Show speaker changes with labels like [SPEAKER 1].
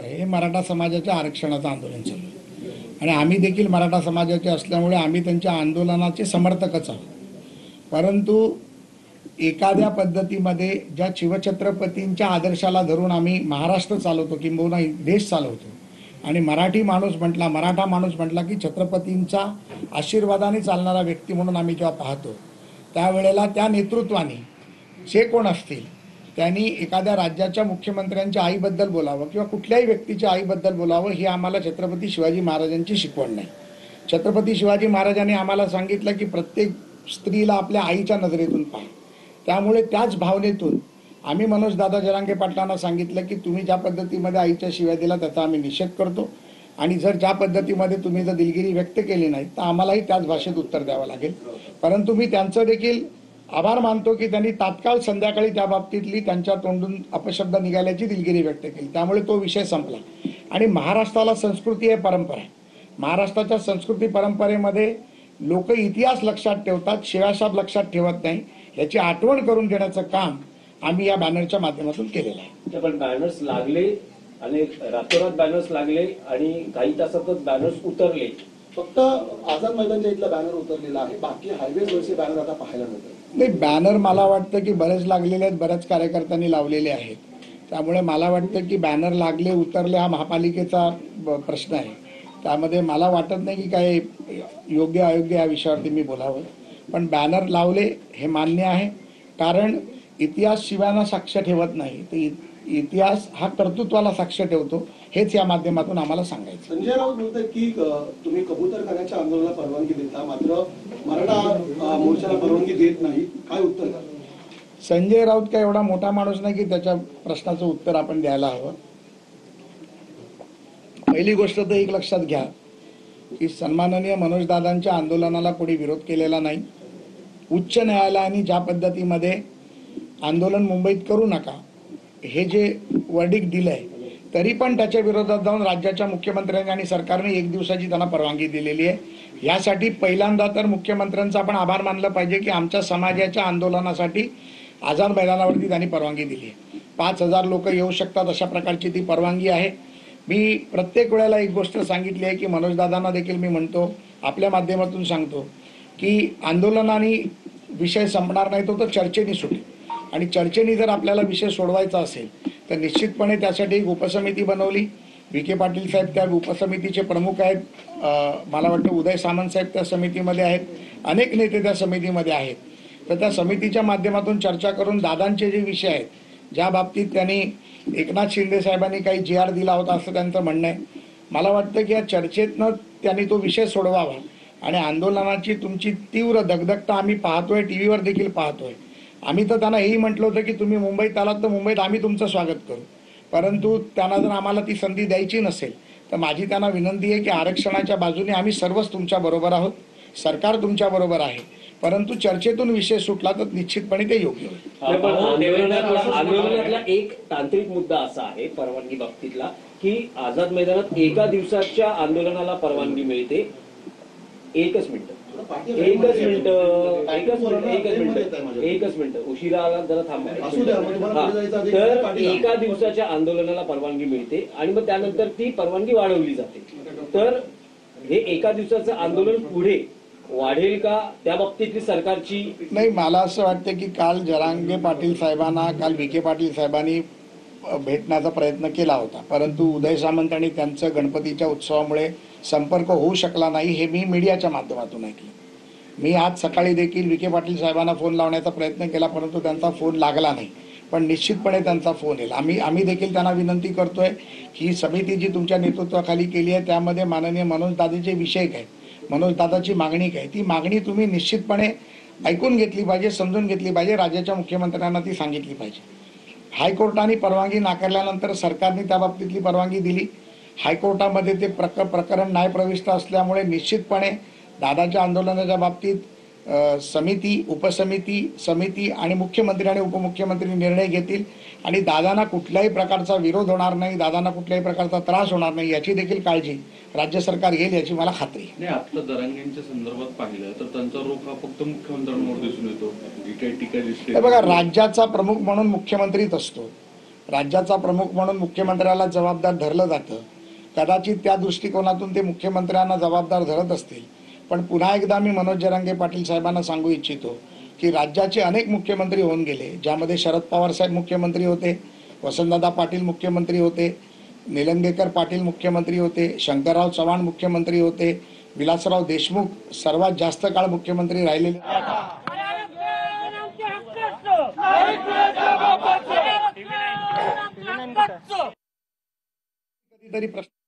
[SPEAKER 1] आहे, हे मराठा समाजाच्या आरक्षणाचं आंदोलन चालू आहे आणि आम्ही देखील मराठा समाजाचे असल्यामुळे आम्ही त्यांच्या आंदोलनाचे समर्थकच आहोत। परंतु एखाद्या पद्धतीमध्ये ज्या शिवछत्रपतींच्या आदर्शाला धरून आम्ही महाराष्ट्र चालवतो किंबहुना देश चालवतो आणि मराठा माणूस म्हटला की छत्रपतींचा आशीर्वादाने चालणारा व्यक्ती म्हणून आम्ही जेव्हा पाहतो त्यावेळेला त्या नेतृत्वाने जे कोण असतील त्यांनी एखाद्या राज्याच्या मुख्यमंत्र्यांच्या आईबद्दल बोलावं किंवा कुठल्याही व्यक्तीच्या आईबद्दल बोलावं ही आम्हाला छत्रपती शिवाजी महाराजांची शिकवण नाही। छत्रपती शिवाजी महाराजांनी आम्हाला सांगितलं की प्रत्येक स्त्रीला आपल्या आईच्या नजरेतून पहा। त्यामुळे त्याच भावनेतून आम्ही मनोजदादा जरांगे पाटलांना सांगितलं की तुम्ही ज्या पद्धतीमध्ये आईच्या शिव्या दिला त्याचा आम्ही निषेध करतो आणि जर ज्या पद्धतीमध्ये तुम्ही जर दिलगिरी व्यक्त केली नाही तर आम्हालाही त्याच भाषेत उत्तर द्यावं लागेल। परंतु मी त्यांचं देखील आभार मानतो की त्यांनी तात्काळ संध्याकाळी त्या बाबतीतली त्यांच्या तोंडून अपशब्द निघाल्याची दिलगिरी व्यक्त केली, त्यामुळे तो विषय संपला। आणि महाराष्ट्राला संस्कृती आहे, परंपरा आहे। महाराष्ट्राच्या संस्कृती परंपरेमध्ये लोक इतिहास लक्षात ठेवतात, शिवाशाप लक्षात ठेवत नाही। याची आठवण करून देण्याचं काम आम्ही या बॅनरच्या माध्यमातून केलेलं आहे।
[SPEAKER 2] पण बॅनर्स लागले आणि रातोरात बॅनर्स लागले आणि काही तासातच बॅनर्स उतरले।
[SPEAKER 3] फक्त आझाद मैदानच्या इथला बॅनर उतरलेला आहे, बाकी हायवेवरचे बॅनर आता पाहायला मिळतात।
[SPEAKER 1] नाही, बॅनर मला वाटतं की बरेच लागलेले आहेत, बऱ्याच कार्यकर्त्यांनी लावलेले आहेत। त्यामुळे मला वाटतं की बॅनर लागले उतरले हा महापालिकेचा प्रश्न आहे। त्यामध्ये मला वाटत नाही की काय योग्य अयोग्य या विषयावरती मी बोलावं, पण बॅनर लावले हे मान्य आहे। कारण इतिहास शिवाना साक्ष ठेवत नाही, तर इतिहास हा कर्तृत्वाला साक्ष ठेवतो, हेच या माध्यमातून आम्हाला सांगायचं।
[SPEAKER 3] संजय राऊत म्हणतात की तुम्ही कबूतरखान्याच्या आंदोलनाला परवानगी देता, मात्र मराठा मोर्चाला परवानगी देत नाही, काय उत्तर द्याल?
[SPEAKER 1] संजय राऊत काय एवढा मोठा माणूस नाही की त्याच्या प्रश्नाचं उत्तर आपण द्यायला हवं। पहिली गोष्ट तर एक लक्षात घ्या की सन्माननीय मनोजदादांच्या आंदोलनाला कोणी विरोध केलेला नाही। उच्च न्यायालयाने ज्या पद्धतीमध्ये आंदोलन मुंबईत करू नका हे जे वर्डिक्ट दिलंय, तरी पण त्याच्या विरोधात जाऊन राज्याच्या मुख्यमंत्र्यांनी आणि सरकारने एक दिवसाची त्यांना परवानगी दिलेली आहे। यासाठी पहिल्यांदा तर मुख्यमंत्र्यांचा आपण आभार मानलं पाहिजे की आमच्या समाजाच्या आंदोलनासाठी आझाद मैदानावरती त्यांनी परवानगी दिली आहे। 5000 लोक येऊ शकतात अशा प्रकारची ती परवानगी आहे। मी प्रत्येक वेळेला एक गोष्ट सांगितली आहे की मनोजदादांना देखील मी म्हणतो, आपल्या माध्यमातून सांगतो की आंदोलनाने विषय संपणार नाही, तो तर चर्चेने सुटेल आणि चर्चेने जर आपल्याला विषय सोडवायचा असेल तर निश्चितपणे त्यासाठी एक उपसमिती बनवली। विखे पाटील साहेब त्या उपसमितीचे प्रमुख आहेत, मला वाटतं उदय सामंत साहेब त्या समितीमध्ये आहेत, अनेक नेते त्या समितीमध्ये आहेत। तर त्या समितीच्या माध्यमातून चर्चा करून दादांचे जे विषय आहेत, ज्या बाबतीत त्यांनी एकनाथ शिंदे साहेबांनी काही GR दिला होता असं त्यांचं म्हणणं आहे, मला वाटतं की या चर्चेतनं त्यांनी तो विषय सोडवावा आणि आंदोलनाची तुमची तीव्र दगदगता आम्ही पाहतोय, टीव्हीवर देखील पाहतोय। आम्ही तर त्यांना हेही म्हटलं होतं की तुम्ही मुंबईत आलात तर मुंबईत आम्ही तुमचं स्वागत करू, परंतु त्यांना जर आम्हाला ती संधी द्यायची नसेल तर माझी त्यांना विनंती आहे की आरक्षणाच्या बाजूने आम्ही सर्वच तुमच्या बरोबर आहोत, सरकार तुमच्या बरोबर आहे, परंतु चर्चेतून विषय सुटला तर निश्चितपणे ते योग्य होईल।
[SPEAKER 2] आंदोलनातला एक तांत्रिक मुद्दा असा आहे परवानगी बाबतीतला की आझाद मैदानात एका दिवसाच्या आंदोलनाला परवानगी मिळते। एकच मिनिट उशिरा आला जरा थांबा। तर एका दिवसाच्या आंदोलनाला परवानगी मिळते आणि मग त्यानंतर ती परवानगी वाढवली जाते। तर हे एका दिवसाचं आंदोलन पुढे वाढेल का, त्या बाबतीतली सरकारची?
[SPEAKER 1] नाही, मला असं वाटतं की काल जरांगे पाटील साहेबांना, काल विखे पाटील साहेबांनी भेटण्याचा प्रयत्न केला होता, परंतु उदय सामंत आणि त्यांचं गणपतीच्या उत्सवामुळे संपर्क होऊ शकला नाही, हे मी मीडियाच्या माध्यमातून ऐकलं। मी आज सकाळी देखील विखे पाटील साहेबांना फोन लावण्याचा प्रयत्न केला, परंतु त्यांचा फोन लागला नाही, पण निश्चितपणे त्यांचा फोन येईल। आम्ही देखील त्यांना विनंती करतोय की समिती जी तुमच्या नेतृत्वाखाली केली आहे त्यामध्ये माननीय मनोजदादाचे विषय काय, मनोजदादाची मागणी काय, ती मागणी तुम्ही निश्चितपणे ऐकून घेतली पाहिजे, समजून घेतली पाहिजे, राज्याच्या मुख्यमंत्र्यांना ती सांगितली पाहिजे। हायकोर्टाने परवानगी नाकारल्यानंतर सरकारने त्या बाबतीतली परवानगी दिली। हायकोर्टामध्ये ते प्रकरण न्यायप्रविष्ट असल्यामुळे निश्चितपणे दादाच्या आंदोलनाच्या बाबतीत समिती, उपसमिती, समिती आणि मुख्यमंत्री आणि उपमुख्यमंत्री निर्णय घेतील आणि दादांना कुठल्याही प्रकारचा विरोध होणार नाही, दादांना कुठल्याही प्रकारचा त्रास होणार नाही याची देखील काळजी राज्य सरकार घेईल याची मला खात्री आहे।
[SPEAKER 4] आता जरांगेंच्या संदर्भात पाहिलं तर त्यांचा रोख हा फक्त मुख्यमंत्र्यांवर दिसून येतो, जी काही टीका दिसते।
[SPEAKER 1] बघा, राज्याचा प्रमुख म्हणून मुख्यमंत्रीच असतो, राज्याचा प्रमुख म्हणून मुख्यमंत्र्याला जबाबदार धरलं जातं. कदाचित त्या दृष्टिकोनातून ते मुख्यमंत्र्यांना जबाबदार धरत असतील. पण पुन्हा एकदा मी मनोज जरांगे पाटील साहेबांना सांगू इच्छितो की राज्याचे अनेक मुख्यमंत्री होऊन गेले, ज्यामध्ये शरद पवार साहेब मुख्यमंत्री होते, वसंतदादा पाटील मुख्यमंत्री होते, निलंगेकर पाटील मुख्यमंत्री होते, शंकरराव चव्हाण मुख्यमंत्री होते, विलासराव देशमुख सर्वात जास्त काळ मुख्यमंत्री राहिलेले. कधीतरी प्रश्न